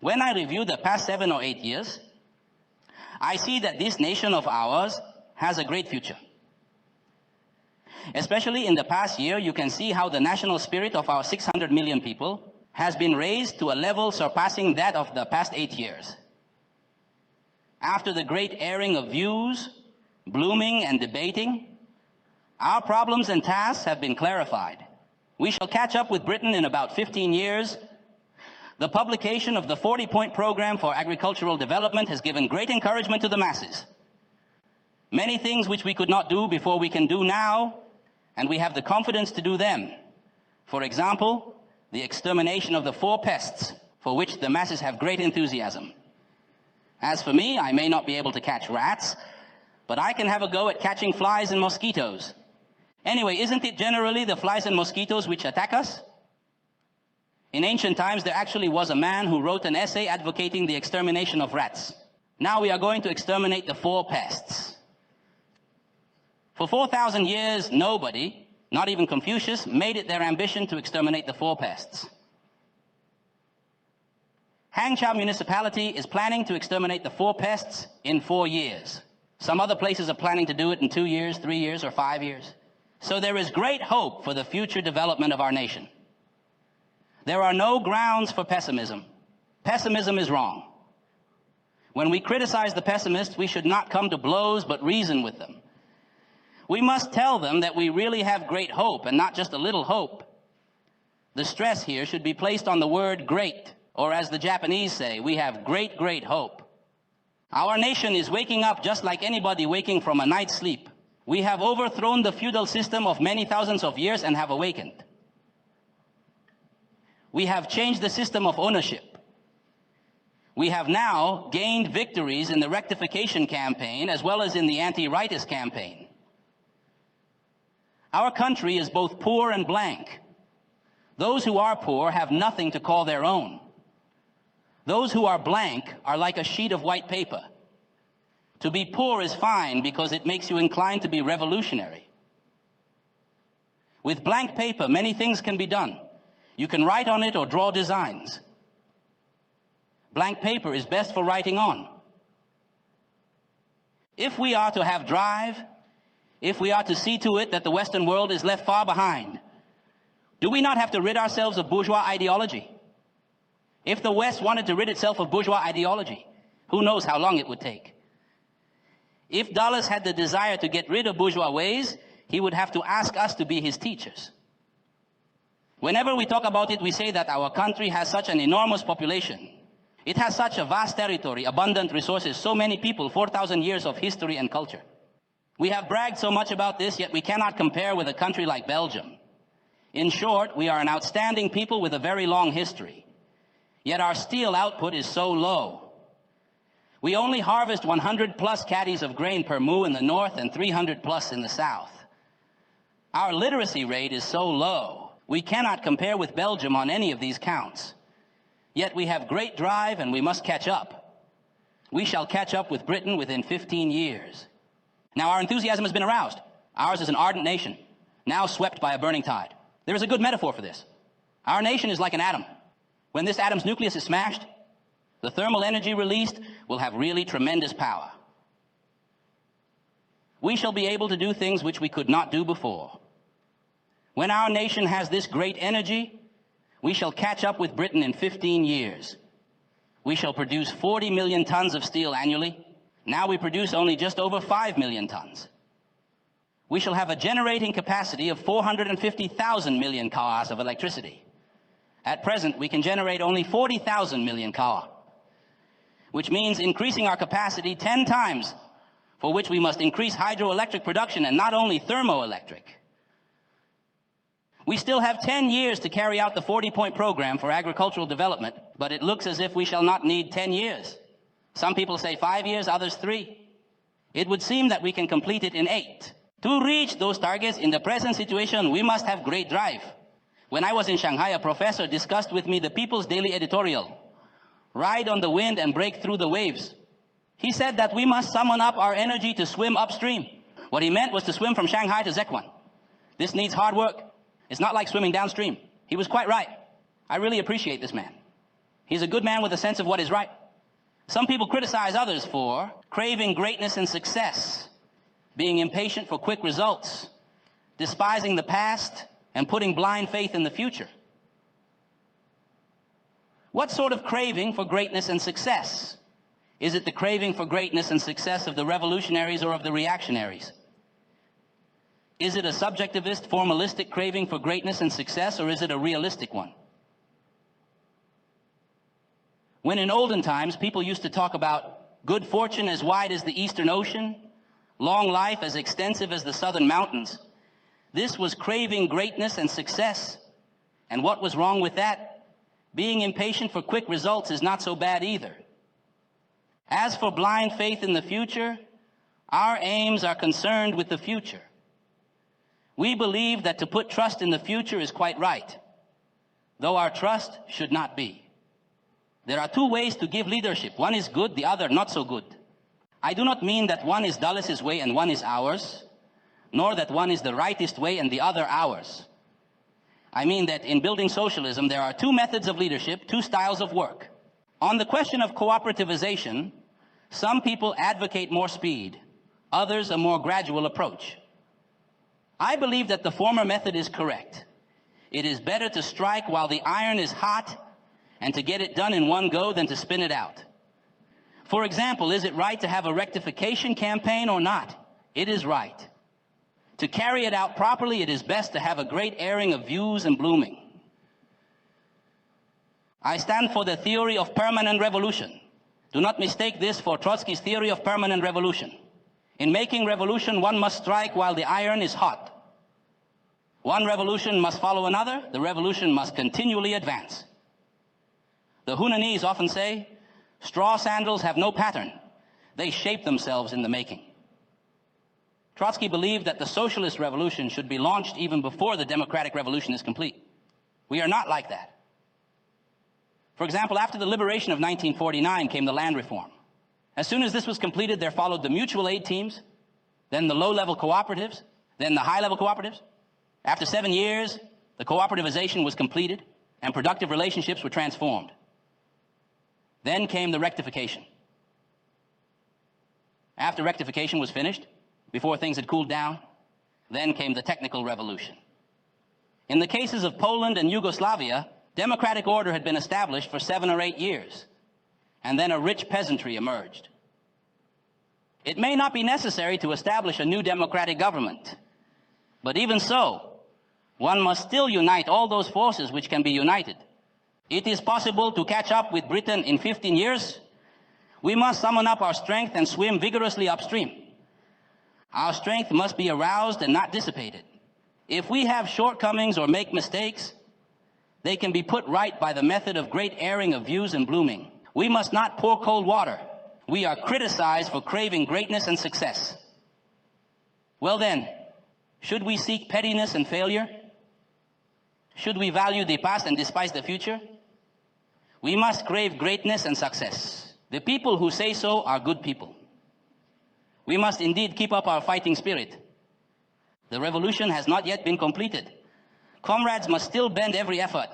When I review the past 7 or 8 years, I see that this nation of ours has a great future. Especially in the past year, you can see how the national spirit of our 600 million people has been raised to a level surpassing that of the past 8 years. After the great airing of views, blooming and debating, our problems and tasks have been clarified. We shall catch up with Britain in about 15 years. The publication of the 40-point program for agricultural development has given great encouragement to the masses. Many things which we could not do before we can do now, and we have the confidence to do them. For example, the extermination of the 4 pests, for which the masses have great enthusiasm. As for me, I may not be able to catch rats, but I can have a go at catching flies and mosquitoes. Anyway, isn't it generally the flies and mosquitoes which attack us? In ancient times, there actually was a man who wrote an essay advocating the extermination of rats. Now we are going to exterminate the 4 pests. For 4,000 years, nobody, not even Confucius, made it their ambition to exterminate the 4 pests. Hangzhou municipality is planning to exterminate the 4 pests in 4 years. Some other places are planning to do it in 2 years, 3 years, or 5 years. So there is great hope for the future development of our nation. There are no grounds for pessimism. Pessimism is wrong. When we criticize the pessimists, we should not come to blows, but reason with them. We must tell them that we really have great hope, and not just a little hope. The stress here should be placed on the word great, or as the Japanese say, we have great, great hope. Our nation is waking up just like anybody waking from a night's sleep. We have overthrown the feudal system of many thousands of years and have awakened. We have changed the system of ownership. We have now gained victories in the rectification campaign as well as in the anti-rightist campaign. Our country is both poor and blank. Those who are poor have nothing to call their own. Those who are blank are like a sheet of white paper. To be poor is fine because it makes you inclined to be revolutionary. With blank paper, many things can be done. You can write on it or draw designs. Blank paper is best for writing on. If we are to have drive, if we are to see to it that the Western world is left far behind, do we not have to rid ourselves of bourgeois ideology? If the West wanted to rid itself of bourgeois ideology, who knows how long it would take? If Dulles had the desire to get rid of bourgeois ways, he would have to ask us to be his teachers. Whenever we talk about it, we say that our country has such an enormous population. It has such a vast territory, abundant resources, so many people, 4,000 years of history and culture. We have bragged so much about this, yet we cannot compare with a country like Belgium. In short, we are an outstanding people with a very long history. Yet our steel output is so low. We only harvest 100 plus caddies of grain per moo in the north and 300 plus in the south. Our literacy rate is so low, we cannot compare with Belgium on any of these counts. Yet we have great drive and we must catch up. We shall catch up with Britain within 15 years. Now our enthusiasm has been aroused. Ours is an ardent nation, now swept by a burning tide. There is a good metaphor for this. Our nation is like an atom. When this atom's nucleus is smashed, the thermal energy released will have really tremendous power. We shall be able to do things which we could not do before. When our nation has this great energy, we shall catch up with Britain in 15 years. We shall produce 40 million tons of steel annually. Now we produce only just over 5 million tons. We shall have a generating capacity of 450,000 million kWh of electricity. At present, we can generate only 40,000 million kWh, which means increasing our capacity 10 times, for which we must increase hydroelectric production and not only thermoelectric. We still have 10 years to carry out the 40-point program for agricultural development, but it looks as if we shall not need 10 years. Some people say 5 years, others 3. It would seem that we can complete it in 8. To reach those targets in the present situation, we must have great drive. When I was in Shanghai, a professor discussed with me the People's Daily editorial, Ride on the Wind and Break Through the Waves. He said that we must summon up our energy to swim upstream. What he meant was to swim from Shanghai to Zechuan. This needs hard work. It's not like swimming downstream. He was quite right. I really appreciate this man. He's a good man with a sense of what is right. Some people criticize others for craving greatness and success, being impatient for quick results, despising the past, and putting blind faith in the future. What sort of craving for greatness and success? Is it the craving for greatness and success of the revolutionaries or of the reactionaries? Is it a subjectivist, formalistic craving for greatness and success, or is it a realistic one? When in olden times people used to talk about good fortune as wide as the Eastern Ocean, long life as extensive as the southern mountains, this was craving greatness and success. And what was wrong with that? Being impatient for quick results is not so bad either. As for blind faith in the future, our aims are concerned with the future. We believe that to put trust in the future is quite right, though our trust should not be. There are two ways to give leadership. One is good, the other not so good. I do not mean that one is Dulles' way and one is ours, nor that one is the rightist way and the other ours. I mean that in building socialism, there are two methods of leadership, two styles of work. On the question of cooperativization, some people advocate more speed, others a more gradual approach. I believe that the former method is correct. It is better to strike while the iron is hot and to get it done in one go than to spin it out. For example, is it right to have a rectification campaign or not? It is right. To carry it out properly, it is best to have a great airing of views and blooming. I stand for the theory of permanent revolution. Do not mistake this for Trotsky's theory of permanent revolution. In making revolution, one must strike while the iron is hot. One revolution must follow another. The revolution must continually advance. The Hunanese often say, straw sandals have no pattern. They shape themselves in the making. Trotsky believed that the socialist revolution should be launched even before the democratic revolution is complete. We are not like that. For example, after the liberation of 1949 came the land reform. As soon as this was completed, there followed the mutual aid teams, then the low-level cooperatives, then the high-level cooperatives. After 7 years, the cooperativization was completed and productive relationships were transformed. Then came the rectification. After rectification was finished, before things had cooled down, then came the technical revolution. In the cases of Poland and Yugoslavia, democratic order had been established for 7 or 8 years, and then a rich peasantry emerged. It may not be necessary to establish a new democratic government, but even so, one must still unite all those forces which can be united. It is possible to catch up with Britain in 15 years. We must summon up our strength and swim vigorously upstream. Our strength must be aroused and not dissipated. If we have shortcomings or make mistakes, they can be put right by the method of great airing of views and blooming. We must not pour cold water. We are criticized for craving greatness and success. Well then, should we seek pettiness and failure? Should we value the past and despise the future? We must crave greatness and success. The people who say so are good people. We must indeed keep up our fighting spirit. The revolution has not yet been completed. Comrades must still bend every effort